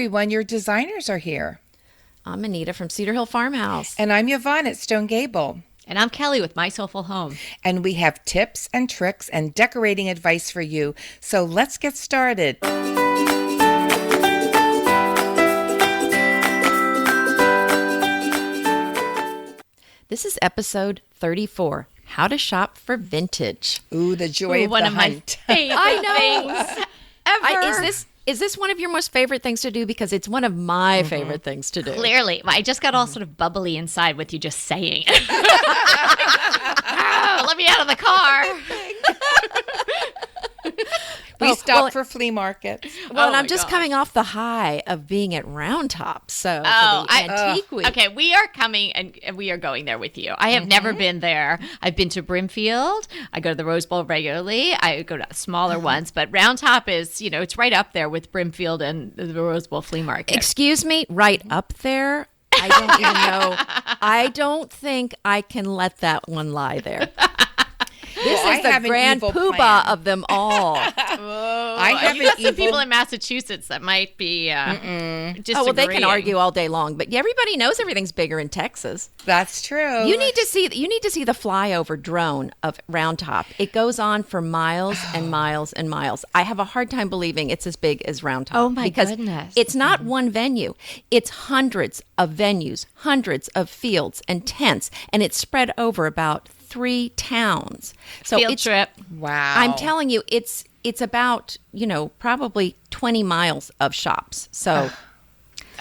everyone. Your designers are here. I'm Anita from Cedar Hill Farmhouse. And I'm Yvonne at Stone Gable. And I'm Kelly with My Soulful Home. And we have tips and tricks and decorating advice for you. So let's get started. This is episode 34, How to Shop for Vintage. Ooh, the joy of the hunt. I know. Things ever. Is this one of your most favorite things to do? Because it's one of my favorite things to do. Clearly. I just got all sort of bubbly inside with you just saying it. Let me out of the car. We stopped for flea markets. Well, and I'm just coming off the high of being at Round Top. So for the Antique Week. Okay, we are coming and we are going there with you. I have never been there. I've been to Brimfield. I go to the Rose Bowl regularly. I go to smaller ones, but Round Top is, it's right up there with Brimfield and the Rose Bowl flea market. Excuse me, right up there? I don't even know. I don't think I can let that one lie there. This is the grand poobah of them all. I have you got some people in Massachusetts that might be disagreeing. Oh, well, they can argue all day long, but everybody knows everything's bigger in Texas. That's true. You need to see the flyover drone of Round Top. It goes on for miles and miles and miles. I have a hard time believing it's as big as Round Top. Oh my because goodness! It's not one venue. It's hundreds of venues, hundreds of fields and tents, and it's spread over about 3 towns. So Field trip. Wow. I'm telling you, it's about, probably 20 miles of shops. So,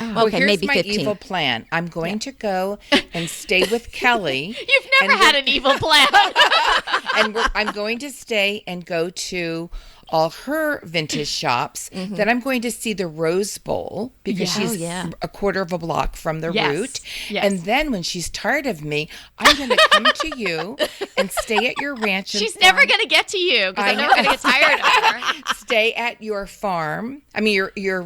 well, okay, here's maybe my 15. evil plan. I'm going to go and stay with Kelly. You've never had an evil plan. And I'm going to stay and go to all her vintage shops. Then I'm going to see the Rose Bowl because she's a quarter of a block from the route. Yes. And then when she's tired of me, I'm going to come to you and stay at your ranch. She's never going to get to you because I'm never going to get tired of her. Stay at your farm. I mean, your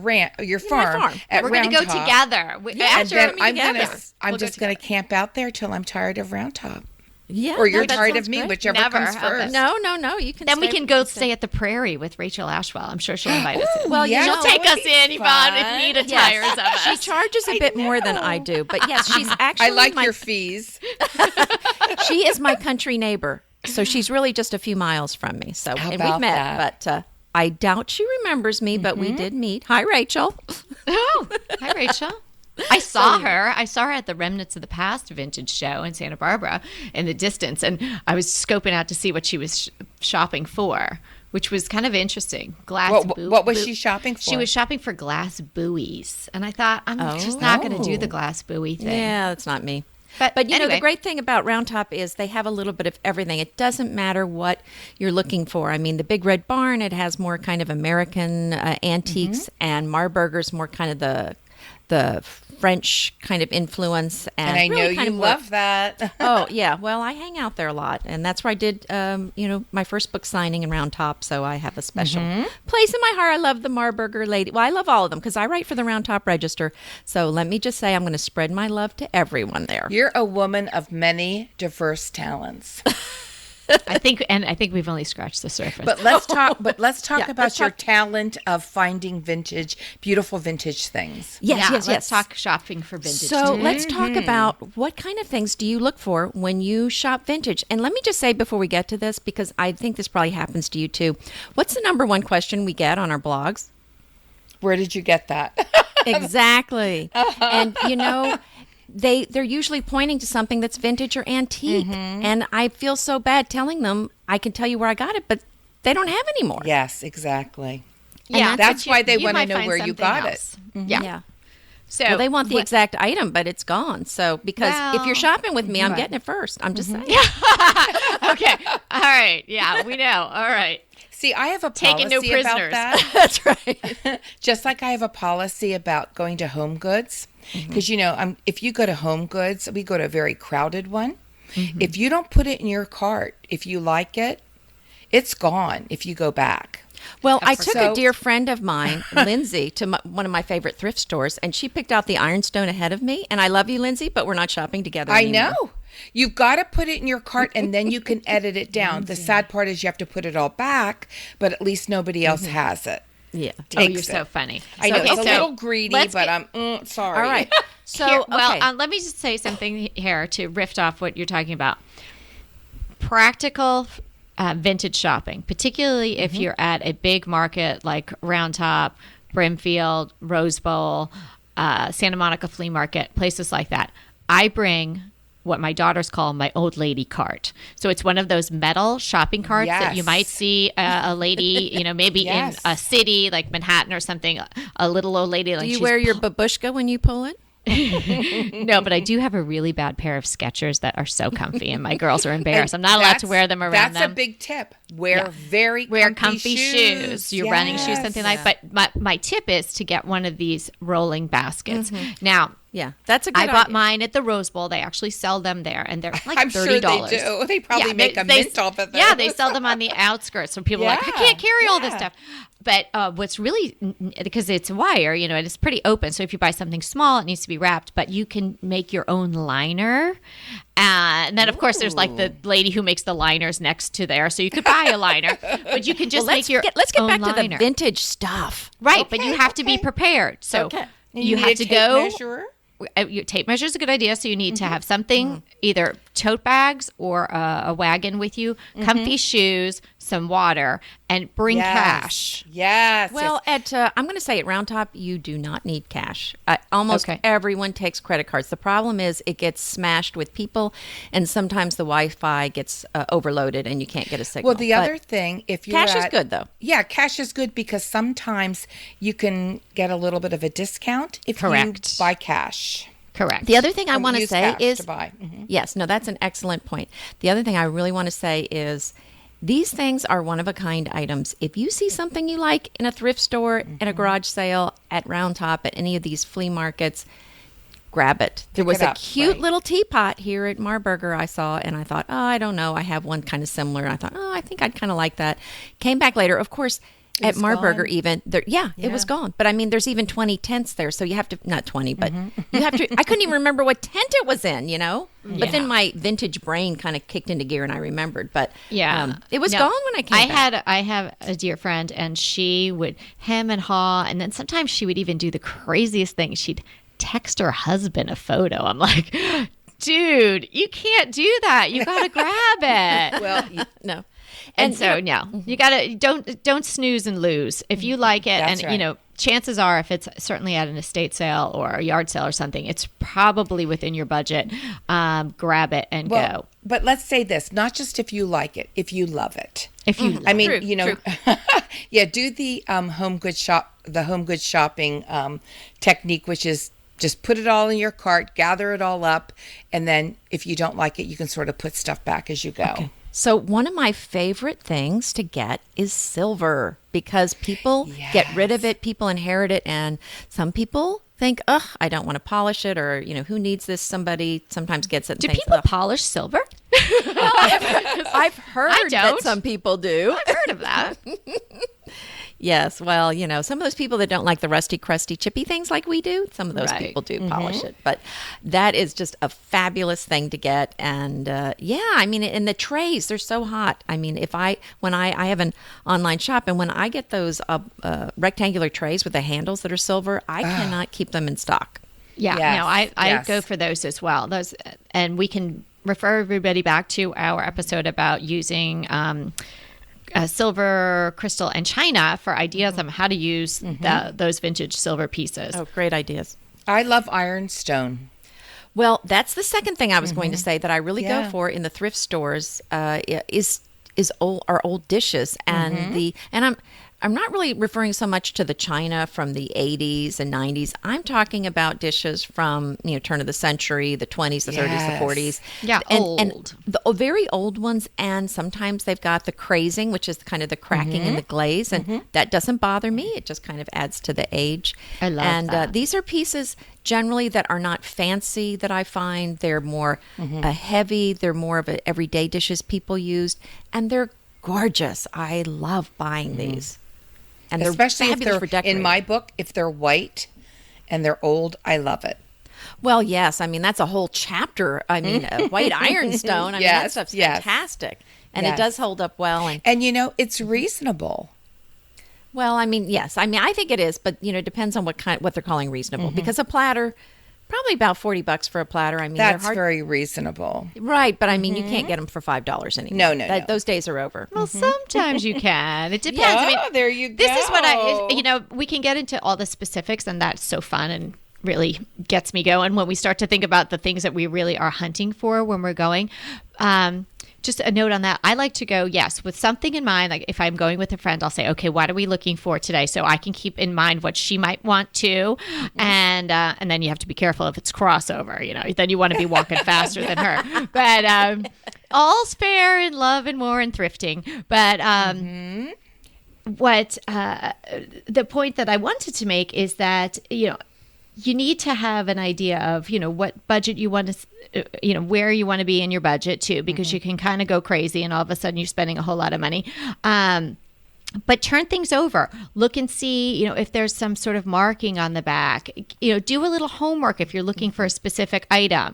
farm. At We're going to go together. And then I'm just going to camp out there till I'm tired of Round Top. Yeah, or you're tired of me, great. Whichever comes first. No. You can. Then we can go stay at the Prairie with Rachel Ashwell. I'm sure she'll invite us in. Well, she'll take us in, Yvonne, if Nita tires of us. She charges a bit more than I do, but yes, she's actually. I like your fees. She is my country neighbor, so she's really just a few miles from me. So How and about we've met, but I doubt she remembers me. But we did meet. Hi, Rachel. Oh, hi, Rachel. I saw her. I saw her at the Remnants of the Past vintage show in Santa Barbara in the distance, and I was scoping out to see what she was shopping for, which was kind of interesting. What was she shopping for? She was shopping for glass buoys, and I thought, I'm just not going to do the glass buoy thing. Yeah, that's not me. But anyway. The great thing about Round Top is they have a little bit of everything. It doesn't matter what you're looking for. I mean, the Big Red Barn, it has more kind of American antiques, and Marburger's more kind of the French kind of influence. And I really know you love that. Oh, yeah. Well, I hang out there a lot. And that's where I did, my first book signing in Round Top. So I have a special place in my heart. I love the Marburger lady. Well, I love all of them because I write for the Round Top Register. So let me just say I'm going to spread my love to everyone there. You're a woman of many diverse talents. I think we've only scratched the surface. But let's talk about your talent of finding beautiful vintage things. Yes. Let's talk shopping for vintage. So let's talk about what kind of things do you look for when you shop vintage? And let me just say before we get to this, because I think this probably happens to you too. What's the number one question we get on our blogs? Where did you get that? Exactly. And they're usually pointing to something that's vintage or antique. And I feel so bad telling them I can tell you where I got it, but they don't have any more. Yes, exactly. Yeah, that's why they want to know where you got else. it. Yeah. So they want the exact item, but it's gone. So because if you're shopping with me, I'm getting it first. I'm just saying. Okay. All right. Yeah, we know. All right. See, I have a policy about that. That's right. Just like I have a policy about going to Home Goods. Because, if you go to Home Goods, we go to a very crowded one. If you don't put it in your cart, if you like it, it's gone if you go back. Well, I took a dear friend of mine, Lindsay, to one of my favorite thrift stores, and she picked out the Ironstone ahead of me. And I love you, Lindsay, but we're not shopping together anymore. I know. You've got to put it in your cart, and then you can edit it down. The sad part is you have to put it all back, but at least nobody else has it. Yeah. Oh, you're takes so it. funny. I know Okay, it's a so little greedy, let's but get- I'm sorry. All right. So, Here- well, okay. let me just say something here to riff off what you're talking about. Practical vintage shopping, particularly if you're at a big market like Round Top, Brimfield, Rose Bowl, Santa Monica Flea Market, places like that. I bring what my daughters call my old lady cart. So it's one of those metal shopping carts that you Yes. might see a lady, maybe Yes. in a city like Manhattan or something, a little old lady. Like Do you she's wear your babushka when you pull it? No, but I do have a really bad pair of Skechers that are so comfy, and my girls are embarrassed. I'm not allowed to wear them around That's them. a big tip. Wear very Wear comfy shoes, your running shoes, something like. But my tip is to get one of these rolling baskets. Now, Yeah, that's a good I bought idea. mine at the Rose Bowl. They actually sell them there, and they're like I'm $30. sure they do. They probably make a mint off of them. Yeah, they sell them on the outskirts. So people are like, I can't carry all this yeah. stuff. But what's really, because it's wire, and it's pretty open. So if you buy something small, it needs to be wrapped, but you can make your own liner. And then, of course, there's like the lady who makes the liners next to there. So you could buy a liner, but you can just Well, make your let's get own back to the liner. vintage stuff. Right, but you have to be prepared. So Okay. you need have a to tape go. measurer? Your tape measure is a good idea. So you need to have something, either tote bags or a wagon with you, comfy shoes, some water, and bring cash. Yes. Well, yes. I'm going to say at Round Top, you do not need cash. Almost Okay. everyone takes credit cards. The problem is it gets smashed with people, and sometimes the Wi-Fi gets overloaded, and you can't get a signal. Well, the But other thing, if you're cash is good, though. Yeah, cash is good because sometimes you can get a little bit of a discount if Correct. you buy cash. Correct. The other thing I want to Use say cash is, to buy. Mhm. yes, no, that's an excellent point. The other thing I really want to say is, these things are one of a kind items. If you see something you like in a thrift store, in a garage sale, at Round Top, at any of these flea markets, grab it. There Pick was it a up, cute right. little teapot here at Marburger I saw, and I thought, oh, I don't know. I have one kind of similar. And I thought, oh, I think I'd kind of like that. Came back later. Of course, at was Marburger gone? even, there, it was gone. But I mean, there's even 20 tents there. So you have to, not 20, but you have to, I couldn't even remember what tent it was in, But then my vintage brain kind of kicked into gear and I remembered. But it was No, gone when I came back. I have a dear friend, and she would hem and haw, and then sometimes she would even do the craziest thing. She'd text her husband a photo. I'm like, dude, you can't do that. You got to grab it. Well, no. And so you gotta don't snooze and lose. If you like it, That's and right. chances are, if it's certainly at an estate sale or a yard sale or something, it's probably within your budget. Grab it and go. But let's say this, not just if you like it, if you love it. If you, I mean, True, yeah, do the home goods shopping technique, which is just put it all in your cart, gather it all up, and then if you don't like it, you can sort of put stuff back as you go. So one of my favorite things to get is silver because people get rid of it, people inherit it, and some people think, ugh, I don't want to polish it, or who needs this? Somebody sometimes gets it. And do thinks, people "Ugh." polish silver? I've heard that don't. some people do. I've heard of that. Yes, well, some of those people that don't like the rusty, crusty, chippy things like we do, some of those Right. people do polish it. But that is just a fabulous thing to get. And I mean, and the trays, they're so hot. I mean, when I have an online shop, and when I get those rectangular trays with the handles that are silver, I cannot keep them in stock. Yeah, Yes, no, I yes. go for those as well. Those, and we can refer everybody back to our episode about using silver, crystal, and china for ideas on how to use those vintage silver pieces. Oh, great ideas. I love ironstone. Well, that's the second thing I was going to say that I really go Yeah. for in the thrift stores is our old dishes and I'm not really referring so much to the china from the 80s and 90s. I'm talking about dishes from turn of the century, the 20s, the 30s, Yes. the 40s. Yeah, and old. the very old ones, and sometimes they've got the crazing, which is kind of the cracking in the glaze, and that doesn't bother me. It just kind of adds to the age. I love and that. These are pieces generally that are not fancy that I find. They're more heavy. They're more of a everyday dishes people used, and they're gorgeous. I love buying these. And they're Especially if fabulous they're, for decorating. in my book, if they're white and they're old, I love it. Well, yes. I mean, that's a whole chapter. I mean, white ironstone. I mean, that Yes, stuff's yes. fantastic. And it Yes. does hold up well. And And it's reasonable. Well, I mean, yes. I mean, I think it is, but it depends on what they're calling reasonable. Because a platter, probably about $40 for a platter. I mean, That's they're hard, very reasonable. right? But I mean, you can't get them for $5 anymore. No. Those days are over. Well, sometimes you can. It depends. Yeah, I mean, there you go. This is what we can get into all the specifics, and that's so fun and really gets me going when we start to think about the things that we really are hunting for when we're going. Just a note on that. I like to go, yes, with something in mind. Like if I'm going with a friend, I'll say, okay, what are we looking for today? So I can keep in mind what she might want to. And then you have to be careful if it's crossover, then you want to be walking faster than her. But all's fair in love and war and thrifting. But what the point that I wanted to make is that, you need to have an idea of, what budget you want to, where you want to be in your budget too, because you can kind of go crazy and all of a sudden you're spending a whole lot of money. But turn things over. Look and see, if there's some sort of marking on the back. Do a little homework if you're looking for a specific item,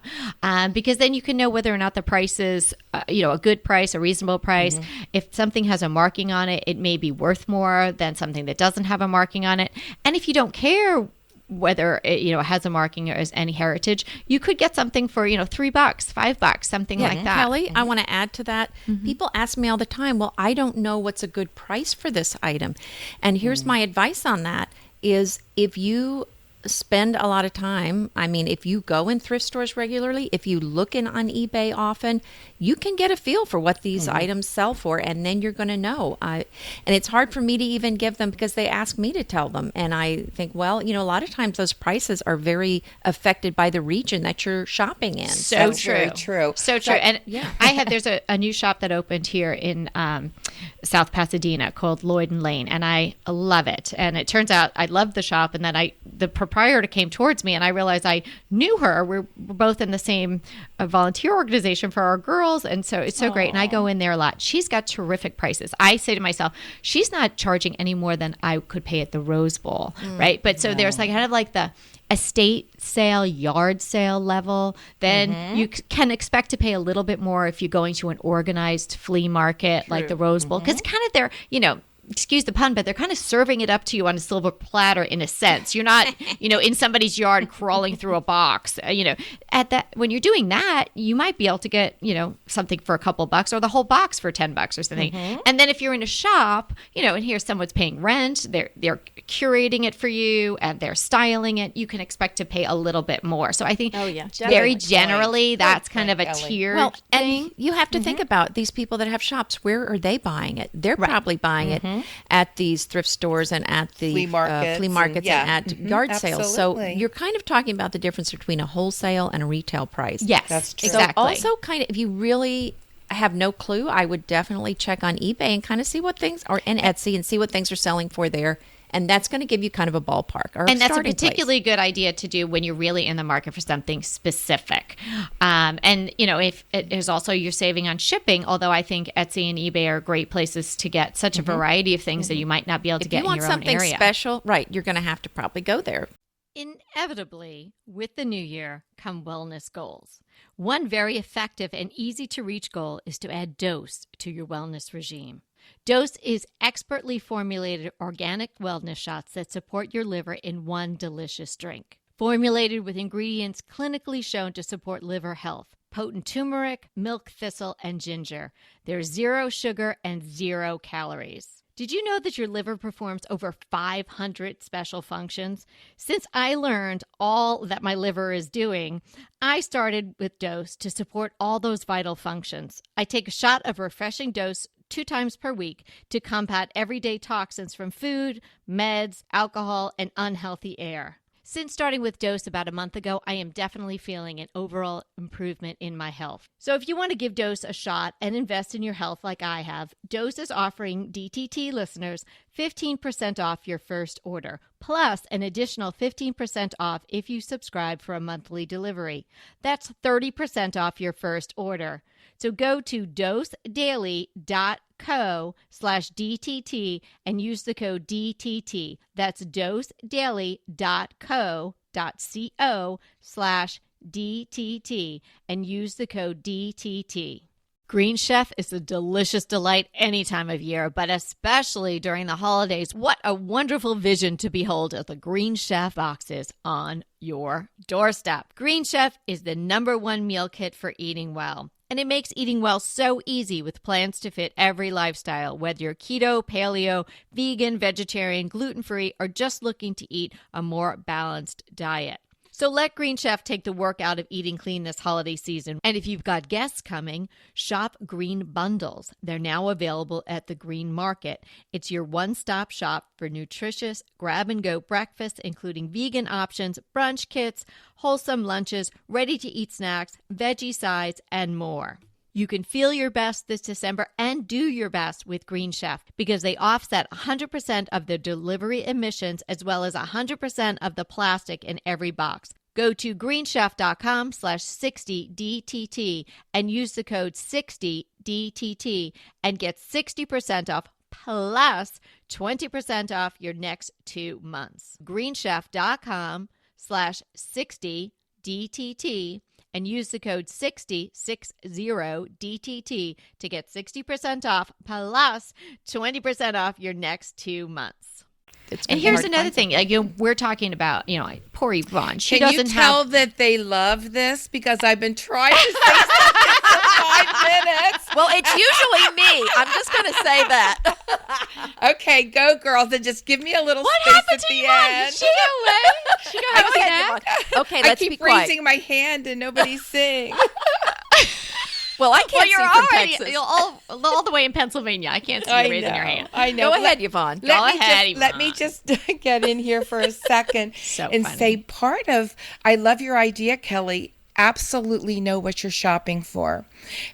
because then you can know whether or not the price is, a good price, a reasonable price. If something has a marking on it, it may be worth more than something that doesn't have a marking on it. And if you don't care whether it has a marking or is any heritage, you could get something for $3, $5, something like that. Kelly, I want to add to that. People ask me all the time, well, I don't know what's a good price for this item. And here's my advice on that is if you spend a lot of time, I mean, if you go in thrift stores regularly, if you look in on eBay often, you can get a feel for what these items sell for, and then you're going to know. And it's hard for me to even give them because they ask me to tell them. And I think, well, a lot of times those prices are very affected by the region that you're shopping in. So true. Very true. So true. And there's a new shop that opened here in South Pasadena called Lloyd and Lane, and I love it. And it turns out I love the shop, and then the proprietor came towards me and I realized I knew her. We're both in the same volunteer organization for our girls. And so it's so great. And I go in there a lot. She's got terrific prices. I say to myself, she's not charging any more than I could pay at the Rose Bowl. Right. But so there's kind of like the estate sale, yard sale level. Then you can expect to pay a little bit more if you're going to an organized flea market like the Rose Bowl. Because kind of they're, excuse the pun, but they're kind of serving it up to you on a silver platter in a sense. You're not, in somebody's yard crawling through a box. At that, when you're doing that, you might be able to get, something for a couple bucks or the whole box for $10 or something. And then if you're in a shop, and here someone's paying rent, they're curating it for you and they're styling it, you can expect to pay a little bit more. So I think very generally that's kind of a tiered thing. And you have to think about these people that have shops. Where are they buying it? They're probably buying it at these thrift stores and at the flea markets and at yard sales. So you're kind of talking about the difference between a wholesale and a retail price. Yes, that's true. Exactly. So also kind of, if you really have no clue, I would definitely check on eBay and kind of see what things are, and Etsy, and see what things are selling for there. And that's going to give you kind of a ballpark or and that's a particularly good idea to do when you're really in the market for something specific. And, if it is also you're saving on shipping, although I think Etsy and eBay are great places to get such a variety of things that you might not be able to get in your own area. If you want something special, right, you're going to have to probably go there. Inevitably, with the new year come wellness goals. One very effective and easy to reach goal is to add dose to your wellness regime. Dose is expertly formulated organic wellness shots that support your liver in one delicious drink. Formulated with ingredients clinically shown to support liver health, potent turmeric, milk thistle, and ginger. There's 0 sugar and 0 calories. Did you know that your liver performs over 500 special functions? Since I learned all that my liver is doing, I started with Dose to support all those vital functions. I take a shot of refreshing Dose 2 times per week to combat everyday toxins from food, meds, alcohol, and unhealthy air. Since starting with Dose about a month ago, I am definitely feeling an overall improvement in my health. So if you want to give Dose a shot and invest in your health like I have, Dose is offering DTT listeners 15% off your first order, plus an additional 15% off if you subscribe for a monthly delivery. That's 30% off your first order. So go to dosedaily.co/DTT and use the code DTT. That's dosedaily.co.co/DTT and use the code DTT. Green Chef is a delicious delight any time of year, but especially during the holidays. What a wonderful vision to behold as the Green Chef boxes on your doorstep. Green Chef is the #1 meal kit for eating well. And it makes eating well so easy with plans to fit every lifestyle, whether you're keto, paleo, vegan, vegetarian, gluten-free, or just looking to eat a more balanced diet. So let Green Chef take the work out of eating clean this holiday season. And if you've got guests coming, shop Green Bundles. They're now available at the Green Market. It's your one-stop shop for nutritious grab-and-go breakfasts, including vegan options, brunch kits, wholesome lunches, ready-to-eat snacks, veggie sides, and more. You can feel your best this December and do your best with Green Chef because they offset 100% of the delivery emissions as well as 100% of the plastic in every box. Go to greenchef.com/60DTT and use the code 60DTT and get 60% off plus 20% off your next 2 months. greenchef.com/60DTT and use the code 60DTT to get 60% off plus 20% off your next 2 months. And here's another thing. Like, we're talking about, like, poor Yvonne. She Can doesn't you tell have... that they love this? Because I've been trying to say something for 5 minutes. Well, it's usually me. I'm just going to say that. Okay, go girls, and just give me a little What space happened at to the Yvonne? end. Did she go away? She go home with that? Okay, I let's be keep quiet. raising my hand and nobody's saying. Well, I can't Well, you're see from already Texas. you're all the way in Pennsylvania. I can't see you raising your hand. I know. Go ahead, Yvonne. Let me just get in here for a second So and funny. say I love your idea, Kelly. Absolutely know what you're shopping for,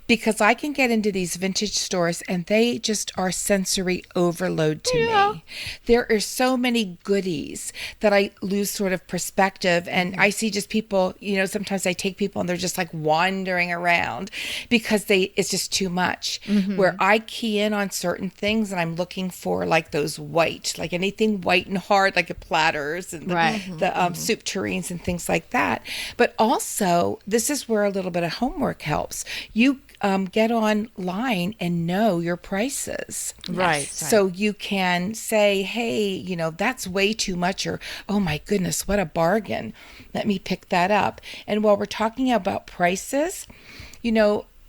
because I can get into these vintage stores and they just are sensory overload to me. There are so many goodies that I lose sort of perspective, and I see just people, sometimes I take people and they're just like wandering around because it's just too much. Where I key in on certain things and I'm looking for like those white, like anything white and hard, like the platters and the soup tureens and things like that. But also, this is where a little bit of homework helps. You get online and know your prices. Right. So you can say, hey, that's way too much, or, oh my goodness, what a bargain. Let me pick that up. And while we're talking about prices,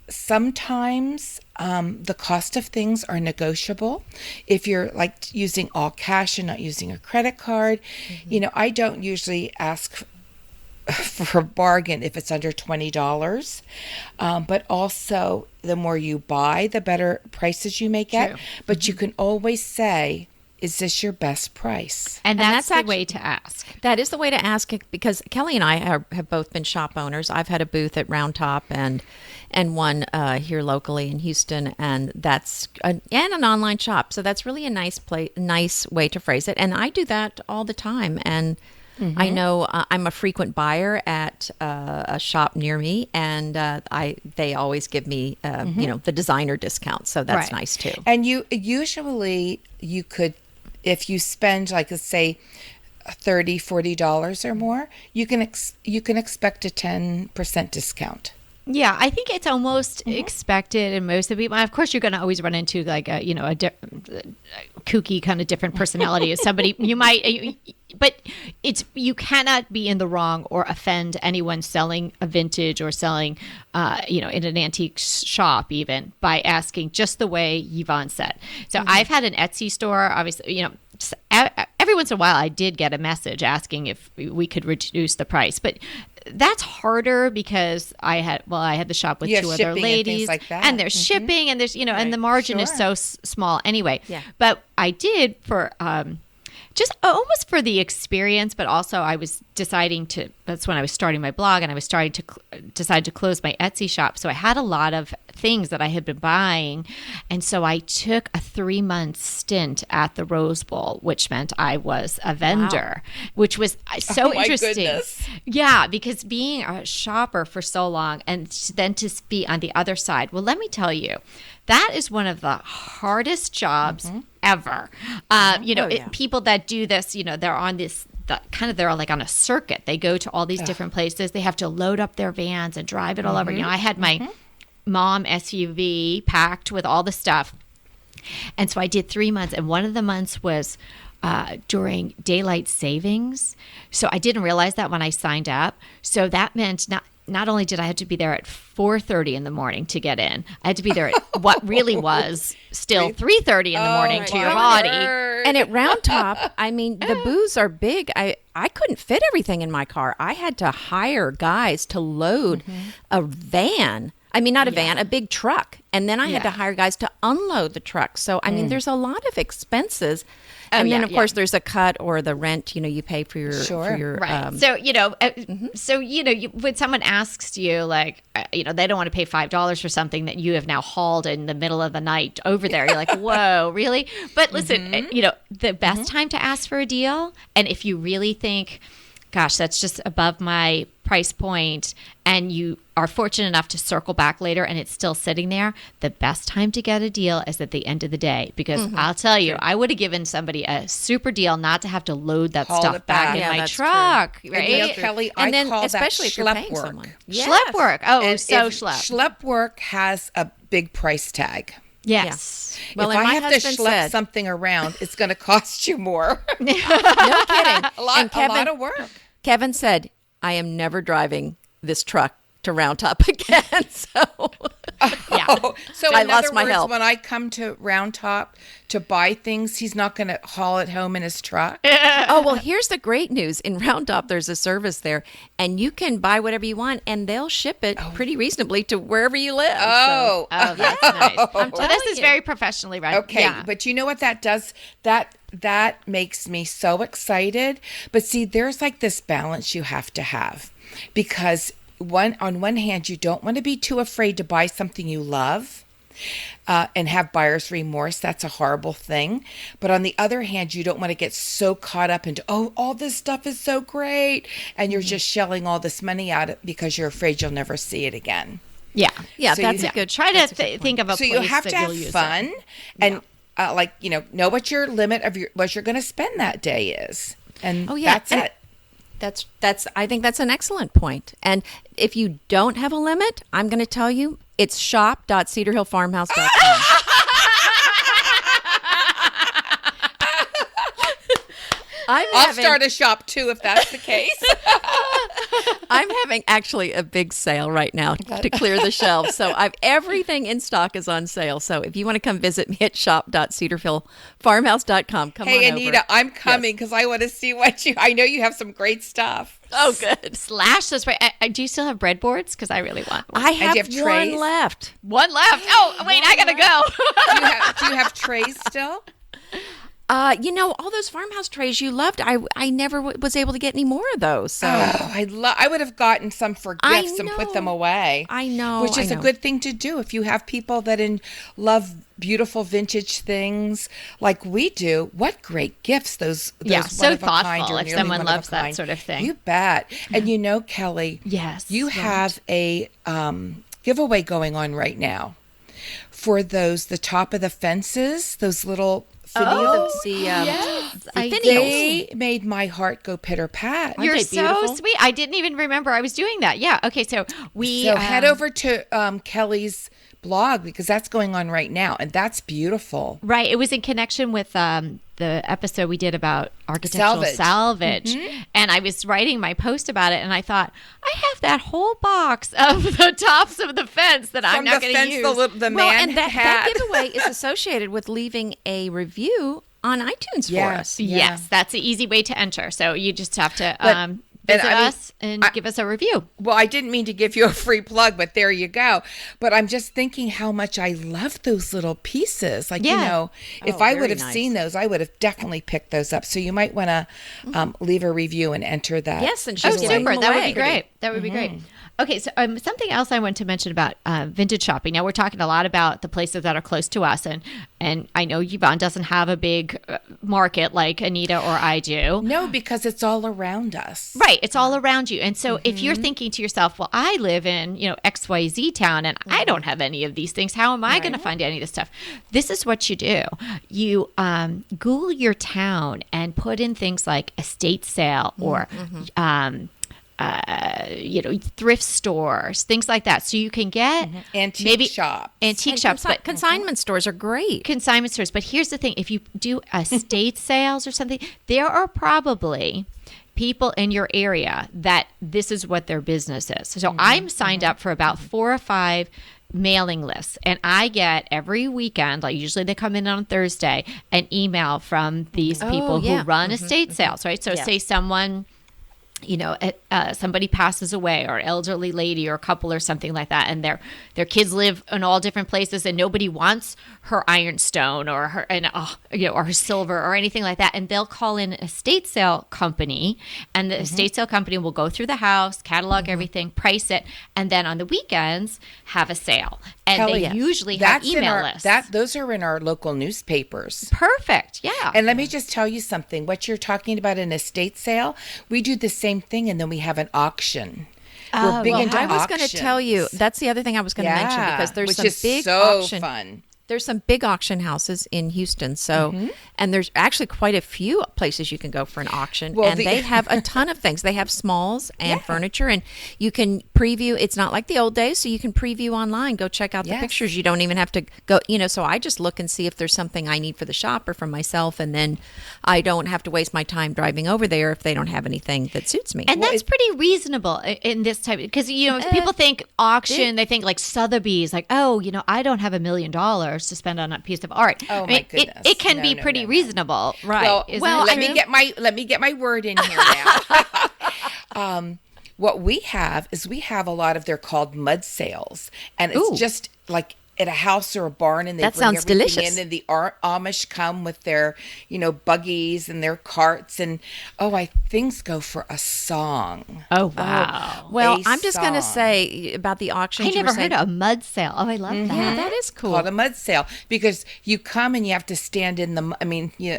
sometimes the cost of things are negotiable. If you're like using all cash and not using a credit card, I don't usually ask for a bargain if it's under $20, but also the more you buy, the better prices you may get. True. But you can always say, is this your best price? And that's the actually- way to ask. That is the way to ask it, because Kelly and I have both been shop owners. I've had a booth at Round Top and one here locally in Houston, and that's and an online shop. So that's really a nice way to phrase it. And I do that all the time. And I know I'm a frequent buyer at a shop near me, and they always give me the designer discount, so that's Right. nice too. And you could, if you spend, like, let's say $30-$40 or more, you can expect a 10% discount. Yeah, I think it's almost expected in most of the people. Of course, you're going to always run into like a kooky kind of different personality as somebody. But you cannot be in the wrong or offend anyone selling a vintage or selling, in an antique shop even by asking just the way Yvonne said. So I've had an Etsy store, obviously, every once in a while I did get a message asking if we could reduce the price, but that's harder because I had the shop with You have two other shipping and ladies, things like that. and there's shipping, and there's and the margin is so small anyway. Yeah. But I did for just almost for the experience, but also I was deciding to. That's when I was starting my blog, and I was starting to decide to close my Etsy shop. So I had a lot of things that I had been buying, and so I took a 3-month stint at the Rose Bowl, which meant I was a vendor, which was so interesting. Goodness. Yeah, because being a shopper for so long and then to be on the other side. Well, let me tell you, that is one of the hardest jobs ever. People that do this, they're on this. They're like on a circuit. They go to all these different places. They have to load up their vans and drive it all over. I had my mom SUV packed with all the stuff. And so I did 3 months, and one of the months was during daylight savings. So I didn't realize that when I signed up. So that meant not only did I have to be there at 4:30 in the morning to get in, I had to be there at what really was still 3:30 in the morning to your body. And at Round Top, I mean, the booths are big. I couldn't fit everything in my car. I had to hire guys to load a van. I mean, not a van, a big truck. And then I had to hire guys to unload the truck. So, I mean, there's a lot of expenses. And then, of course, there's a cut or the rent, you pay for your... Right. So, when someone asks you, like, they don't want to pay $5 for something that you have now hauled in the middle of the night over there. You're like, whoa, really? But listen, the best time to ask for a deal, and if you really think, gosh, that's just above my price point, and you are fortunate enough to circle back later and it's still sitting there, the best time to get a deal is at the end of the day. Because I'll tell you, I would have given somebody a super deal not to have to load that stuff back in my truck. True. Right? And Kelly, and I then call especially that if you're paying schlep someone. work. Yes. Schlep work. Oh, And so if schlep. Schlep work has a big price tag. Yes. Well, if and I my have to husband schlep said, something around, it's going to cost you more. no kidding. a lot of work. Kevin said, I am never driving this truck to Round Top again. So, So I in lost other my words, help. when I come to Round Top to buy things, he's not going to haul it home in his truck. oh, well, here's the great news. In Round Top, there's a service there, and you can buy whatever you want, and they'll ship it pretty reasonably to wherever you live. Oh, Oh, that's nice. I'm So this telling is you. very professionally run. okay. Yeah. But you know what that does? That makes me so excited. But see, there's like this balance you have to have, because on one hand, you don't want to be too afraid to buy something you love and have buyer's remorse. That's a horrible thing. But on the other hand, you don't want to get so caught up into, all this stuff is so great, and you're just shelling all this money out because you're afraid you'll never see it again. Yeah. Yeah, So that's you- a good. Try that's to a good think of a So place you have that to have you'll use fun and know what your limit of what you're going to spend that day is. And that's and it. That's I think that's an excellent point. And if you don't have a limit, I'm going to tell you it's shop.cedarhillfarmhouse.com. I'll start a shop too if that's the case. I'm having actually a big sale right now to clear the shelves. So everything in stock is on sale. So if you want to come visit me at shop.cedarhillfarmhouse.com, come on Hey, over. Anita, I'm coming because I want to see I know you have some great stuff. Oh, good. Slash those. Right. Do you still have breadboards? Because I really want one. I have you have trays? one left. One left. Oh, wait, I gotta go. Do you have trays still? All those farmhouse trays you loved, I never was able to get any more of those. So I would have gotten some for I gifts and put them know. away. I know, Which is I a know. good thing to do if you have people that love beautiful vintage things like we do. What great gifts those so one-of-a-kind thoughtful or if nearly someone loves that one-of-a-kind. sort of thing. You bet. And Kelly, Yes, you right. have a giveaway going on right now for the top of the fences, those little finials. I They made my heart go pitter pat. You're they so beautiful? sweet. I didn't even remember I was doing that. Yeah. Okay. So head over to Kelly's blog because that's going on right now, and that's beautiful. Right. It was in connection with the episode we did about architectural salvage. And I was writing my post about it, and I thought, I have that whole box of the tops of the fence that I'm From not the going to fence use. the Well, man and that had. giveaway is associated with leaving a review on iTunes for us. Yes, that's the easy way to enter. So you just have to and visit I mean, us and give us a review. Well, I didn't mean to give you a free plug, but there you go. But I'm just thinking how much I love those little pieces. Like, Yeah. if I very would have nice. seen those, I would have definitely picked those up. So you might want to leave a review and enter that. Yes, and Oh, just giveaway. super. them That would away. be great. That would be great. Okay, so something else I wanted to mention about vintage shopping. Now we're talking a lot about the places that are close to us, and I know Yvonne doesn't have a big market like Anita or I do. No, because it's all around us. Right, it's all around you. And so if you're thinking to yourself, well, I live in, XYZ town and I don't have any of these things. How am I going to find any of this stuff? This is what you do. You Google your town and put in things like estate sale or thrift stores, things like that. So you can get antique shops. Antique shops. But consignment stores are great. Consignment stores. But here's the thing. If you do estate sales or something, there are probably people in your area that this is what their business is. So I'm signed up for about 4 or 5 mailing lists, and I get every weekend, like usually they come in on Thursday, an email from these people who run estate sales, right? So say someone, somebody passes away, or elderly lady or a couple or something like that, and their kids live in all different places, and nobody wants her ironstone or her silver or anything like that, and they'll call in an estate sale company, and the estate sale company will go through the house, catalog everything, price it, and then on the weekends have a sale. And Kelly, they usually have email lists. Those are in our local newspapers. Perfect, yeah. And let me just tell you something. What you're talking about, an estate sale, we do the same thing, and then we have an auction. We're big into I was going to auctions. tell you, that's the other thing I was going to mention, because there's which some is big so auction. fun. There's some big auction houses in Houston, and there's actually quite a few places you can go for an auction, and they have a ton of things. They have smalls and furniture, and you can preview. It's not like the old days, so you can preview online. Go check out the pictures. You don't even have to go, so I just look and see if there's something I need for the shop or for myself, and then I don't have to waste my time driving over there if they don't have anything that suits me. And that's pretty reasonable in this type, because people think auction, they think like Sotheby's, like, I don't have $1 million to spend on a piece of art. Oh, my goodness. It can be pretty reasonable, right? Well, let me get my word in here now. What we have is a lot of, they're called mud sales, and it's just like at a house or a barn, and they that bring sounds everything delicious. in, and the Amish come with their buggies and their carts, and things go for a song. Oh wow! Well, I'm just going to say about the auction. I never heard of a mud sale. Oh, I love that. Yeah, that is cool. Called a mud sale, because you come and you have to stand in the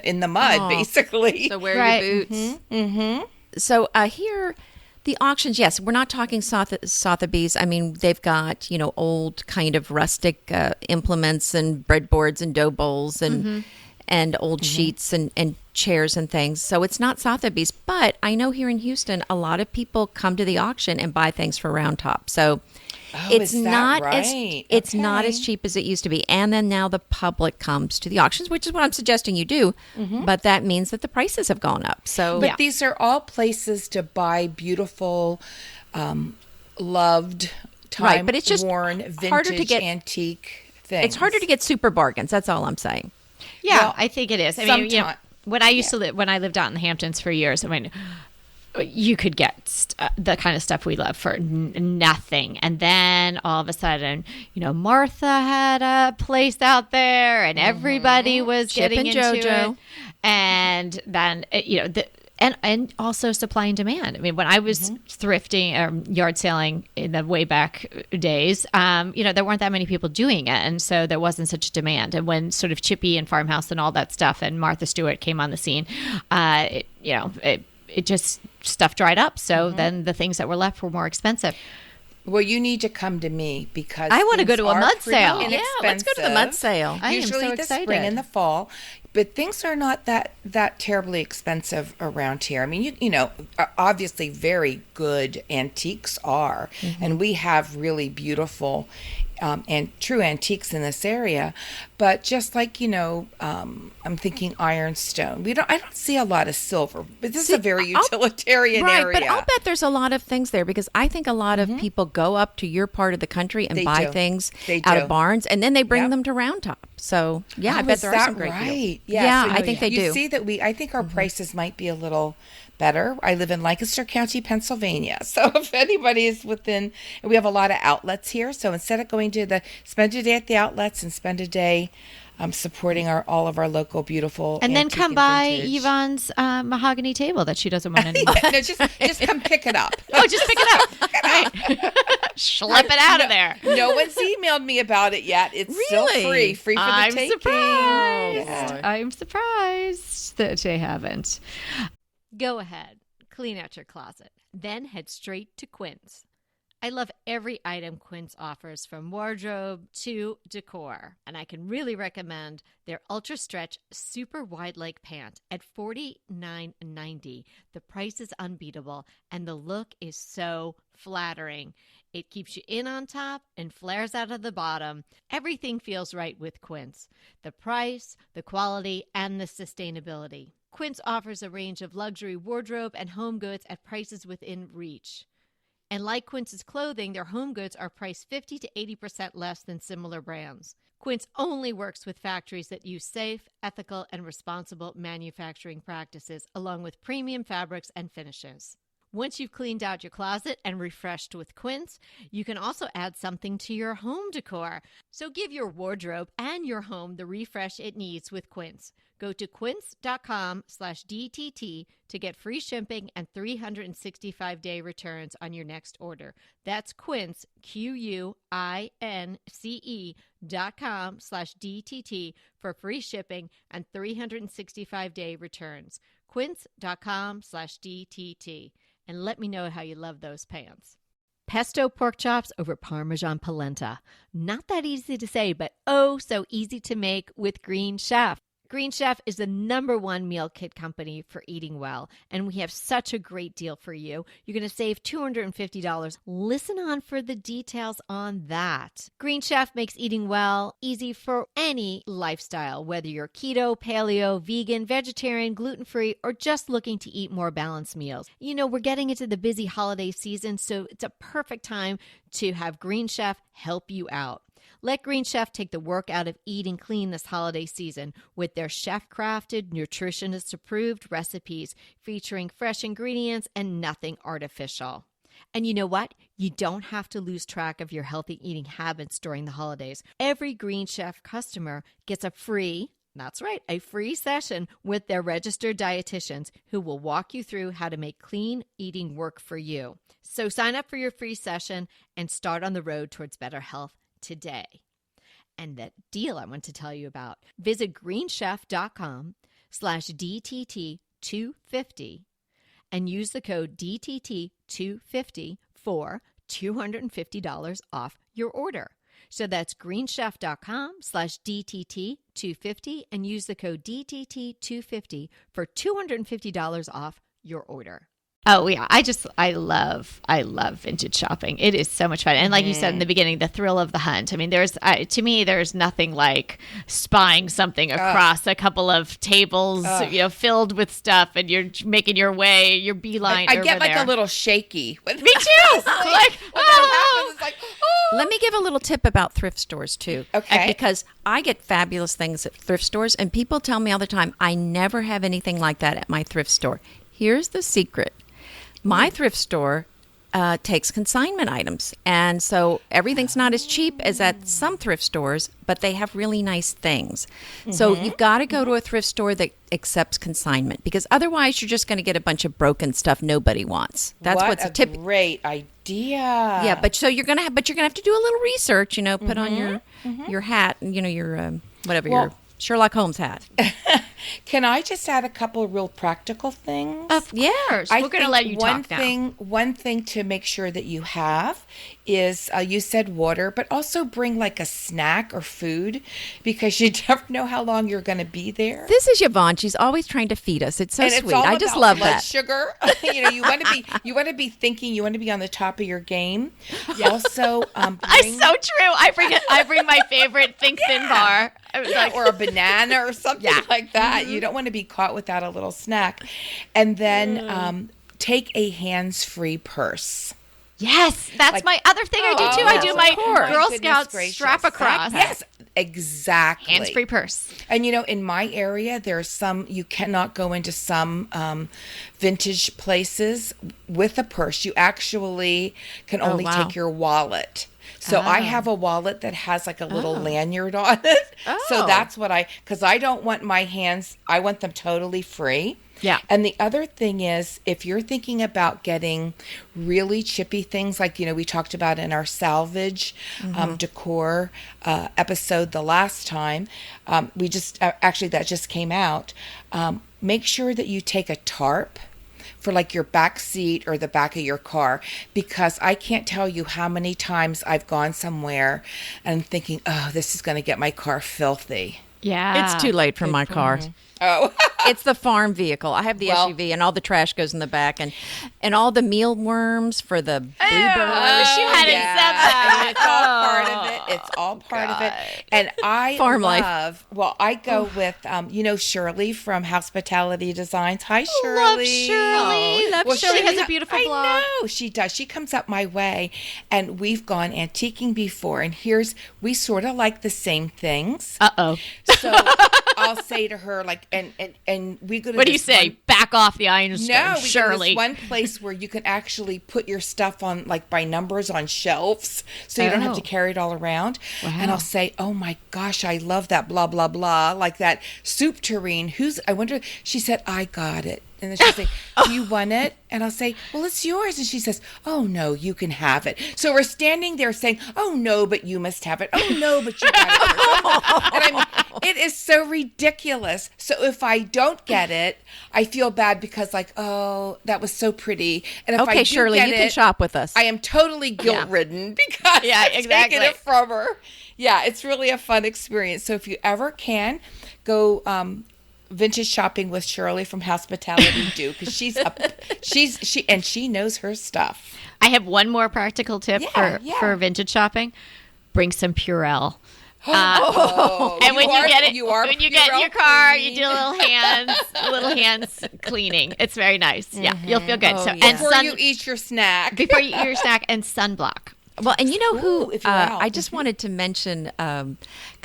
in the mud, basically. So wear your boots. So here, the auctions, yes, we're not talking Sotheby's. I mean, they've got, old kind of rustic implements and breadboards and dough bowls and old sheets and chairs and things. So it's not Sotheby's, but I know here in Houston, a lot of people come to the auction and buy things for Round Top. So it's is that not right? it's not as cheap as it used to be. And then now the public comes to the auctions, which is what I'm suggesting you do. But that means that the prices have gone up. So But these are all places to buy beautiful, loved, Right, but it's just time-worn, vintage, harder to get antique things. it's harder to get super bargains. That's all I'm saying. Yeah, Well, I think it is. I mean, sometime- when I used to live, when I lived out in the Hamptons for years, I mean, you could get the kind of stuff we love for nothing. And then all of a sudden, Martha had a place out there, and everybody was Chip getting and into JoJo. it. And then, and also supply and demand. I mean, when I was thrifting or yard selling in the way back days, there weren't that many people doing it. And so there wasn't such a demand. And when sort of Chippy and Farmhouse and all that stuff and Martha Stewart came on the scene, it just, stuff dried up. So then the things that were left were more expensive. Well, you need to come to me, because I wanna go things to a are mud pretty sale. Yeah, let's go to the mud sale. I am Usually so the excited. spring and the fall, but things are not that terribly expensive around here. I mean, obviously very good antiques are, and we have really beautiful and true antiques in this area. But just like I'm thinking ironstone. I don't see a lot of silver, but this is a very utilitarian Right, area. but I'll bet there's a lot of things there, because I think a lot of people go up to your part of the country and They buy do. things They out do. of barns, and then they bring Yep. them to Round Top. So yeah, I Oh, bet is there are that some great right? deals. Yeah, I think they you do. see that I think our prices might be a little better. I live in Lancaster County, Pennsylvania. So if anybody is within, and we have a lot of outlets here. So instead of going to spend a day at the outlets and spend a day supporting all of our local beautiful And then antique come and by vintage. Yvonne's mahogany table that she doesn't want anymore. No, just come pick it up. Oh, just pick it up. Right. Schlep it out of there. No one's emailed me about it yet. It's still Really? free for the I'm taking. surprised. Yeah. I'm surprised that they haven't. Go ahead, clean out your closet, then head straight to Quinn's. I love every item Quince offers, from wardrobe to decor. And I can really recommend their Ultra Stretch Super Wide Leg Pant at $49.90. The price is unbeatable, and the look is so flattering. It keeps you in on top and flares out of the bottom. Everything feels right with Quince. The price, the quality, and the sustainability. Quince offers a range of luxury wardrobe and home goods at prices within reach. And like Quince's clothing, their home goods are priced 50 to 80% less than similar brands. Quince only works with factories that use safe, ethical, and responsible manufacturing practices, along with premium fabrics and finishes. Once you've cleaned out your closet and refreshed with Quince, you can also add something to your home decor. So give your wardrobe and your home the refresh it needs with Quince. Go to quince.com/DTT to get free shipping and 365-day returns on your next order. That's Quince, QUINCE.com/DTT for free shipping and 365-day returns. Quince.com/DTT. And let me know how you love those pants. Pesto pork chops over Parmesan polenta. Not that easy to say, but oh so easy to make with Green Chef. Green Chef is the #1 meal kit company for eating well, and we have such a great deal for you. You're going to save $250. Listen on for the details on that. Green Chef makes eating well easy for any lifestyle, whether you're keto, paleo, vegan, vegetarian, gluten-free, or just looking to eat more balanced meals. You know, we're getting into the busy holiday season, so it's a perfect time to have Green Chef help you out. Let Green Chef take the work out of eating clean this holiday season with their chef-crafted, nutritionist-approved recipes featuring fresh ingredients and nothing artificial. And you know what? You don't have to lose track of your healthy eating habits during the holidays. Every Green Chef customer gets a free session with their registered dietitians who will walk you through how to make clean eating work for you. So sign up for your free session and start on the road towards better health today. And that deal I want to tell you about, visit greenchef.com/DTT250 and use the code DTT250 for $250 off your order. So that's greenchef.com/DTT250 and use the code DTT250 for $250 off your order. Oh yeah, I love vintage shopping. It is so much fun, and like you said in the beginning, the thrill of the hunt. I mean, to me, there's nothing like spying something across a couple of tables, filled with stuff, and you're making your way, your beeline. I get over like there. a little shaky. Me too. Let me give a little tip about thrift stores too. Okay. Because I get fabulous things at thrift stores, and people tell me all the time, I never have anything like that at my thrift store. Here's the secret. My thrift store takes consignment items, and so everything's not as cheap as at some thrift stores, but they have really nice things. So you've got to go to a thrift store that accepts consignment, because otherwise you're just going to get a bunch of broken stuff nobody wants. That's what's a tip. Great idea. Yeah, but so you're gonna have to do a little research. Put on your hat, and your your Sherlock Holmes hat. Can I just add a couple of real practical things? Of course. We're going to let you talk now. One thing to make sure that you have is, you said water, but also bring like a snack or food, because you never know how long you're going to be there. This is Yvonne. She's always trying to feed us. It's so and sweet. It's all I just about love blood that. Sugar. You want to be thinking. You want to be on the top of your game. Yeah. Also, It's so true. I bring my favorite Think Thin bar. Or a banana or something like that. You don't want to be caught without a little snack. And then take a hands-free purse. Yes, that's my other thing I do too. I do my Girl Scout strap across. Yes, exactly. Hands-free purse. And in my area, there's you cannot go into some vintage places with a purse. You actually can only take your wallet. So I have a wallet that has like a little lanyard on it. So that's because I don't want my hands, I want them totally free. Yeah. And the other thing is, if you're thinking about getting really chippy things, like, we talked about in our salvage decor episode the last time, that just came out. Make sure that you take a tarp for like your back seat or the back of your car, because I can't tell you how many times I've gone somewhere and thinking, oh, this is going to get my car filthy. Yeah. It's too late for my car. Oh, It's the farm vehicle. I have the Well- SUV, and all the trash goes in the back, and all the mealworms for the bluebirds. I wish you hadn't said that. It's all part of it. It's all part of it. And I Farm life. love, well, I go with, Shirley from Hospitality Designs. Hi, Shirley. Love Shirley. Love Well, Shirley has a co- beautiful I blog. know she does. She comes up my way, and we've gone antiquing before. And we sort of like the same things. Uh-oh. So I'll say to her, like, and we go to What do you this say? one- Back off the ironstone, No, we go to Shirley. this one place where you can actually put your stuff on, like, by numbers on shelves, so you don't have to Oh. carry it all around. And I'll say, oh my gosh, I love that blah blah blah, like that soup tureen. I wonder. She said, I got it. And then she'll say, do you want it? And I'll say, well, it's yours. And she says, oh, no, you can have it. So we're standing there saying, oh, no, but you must have it. Oh, no, but you got it. And I mean, it is so ridiculous. So if I don't get it, I feel bad because, like, oh, that was so pretty. And if I Okay, do Shirley, get you can it, shop with us. I am totally guilt-ridden because Yeah, I've exactly. taken it from her. Yeah, it's really a fun experience. So if you ever can, go vintage shopping with Shirley from Hospitality Do, because she knows her stuff. I have one more practical tip Yeah, for vintage shopping. Bring some Purell. Oh, And when you get it, you are when you get in your car, you do a little hands cleaning. It's very nice. Yeah, you'll feel good. So yeah. and Before you eat your snack. before you eat your snack and sunblock. Well, and you know who? Ooh, if you're out. I just wanted to mention kind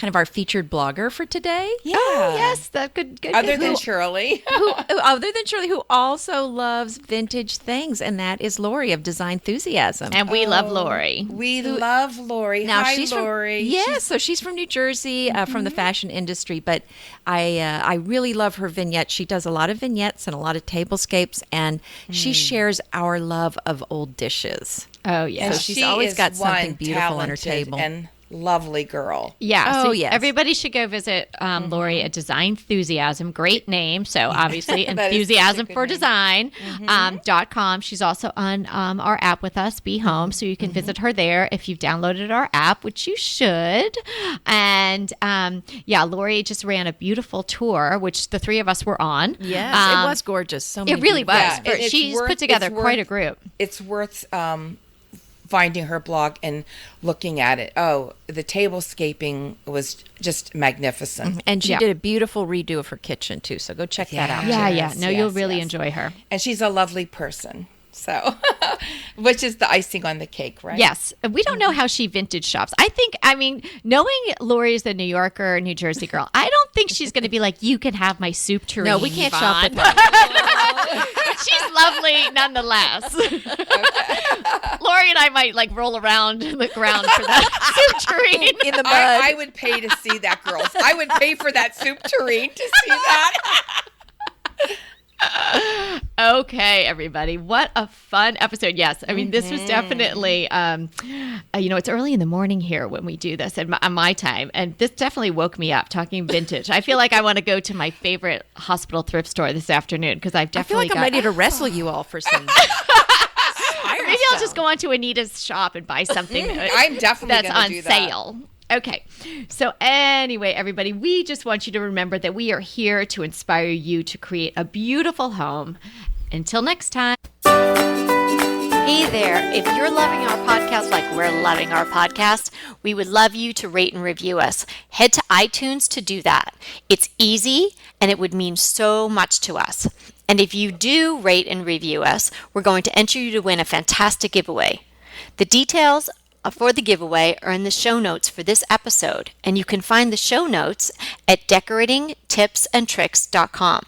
of our featured blogger for today. Yeah. Oh, yes, that good. Other than Shirley. Other than Shirley, who also loves vintage things, and that is Lori of Design Enthusiasm. And we love Lori. We love Lori. Now Hi, she's Lori. so she's from New Jersey, from the fashion industry. But I really love her vignettes. She does a lot of vignettes and a lot of tablescapes, and she shares our love of old dishes. Oh yeah. And So she's she always is got something one beautiful on her talented table. and lovely girl. Yeah. Oh, So yes. everybody should go visit Lori at Design Enthusiasm. Great name. So obviously That is such a enthusiasm good for name. design .com. She's also on our app with us, Be Home. So you can visit her there if you've downloaded our app, which you should. And Lori just ran a beautiful tour, which the three of us were on. Yes, it was gorgeous. So many It really people. was. Yeah, and it's She's worth- put together it's quite a worth- group. It's worth finding her blog and looking at it. Oh, the tablescaping was just magnificent. And she Yeah. did a beautiful redo of her kitchen too. So go check that out. Yeah, Yes, yeah. No, you'll yes, really yes. enjoy her. And she's a lovely person. So, which is the icing on the cake, right? Yes. We don't know how she vintage shops. I mean, knowing Lori is the New Yorker, New Jersey girl, I don't think she's going to be like, you can have my soup tureen. No, we can't Yvonne." shop with her. But she's lovely nonetheless. Lori and I might like roll around the ground for that soup tureen. In the mud. I would pay to see that, girls. I would pay for that soup tureen to see that. Okay, everybody. What a fun episode. Yes. I mean, this was definitely, it's early in the morning here when we do this on my time. And this definitely woke me up talking vintage. I feel like I want to go to my favorite hospital thrift store this afternoon because I've I feel definitely like I'm ready to wrestle you all for some. Maybe I'll just go on to Anita's shop and buy something I'm definitely that's gonna on do that. sale. Okay. So anyway, everybody, we just want you to remember that we are here to inspire you to create a beautiful home. Until next time. Hey there. If you're loving our podcast like we're loving our podcast, we would love you to rate and review us. Head to iTunes to do that. It's easy and it would mean so much to us. And if you do rate and review us, we're going to enter you to win a fantastic giveaway. The details for the giveaway are in the show notes for this episode, and you can find the show notes at decoratingtipsandtricks.com.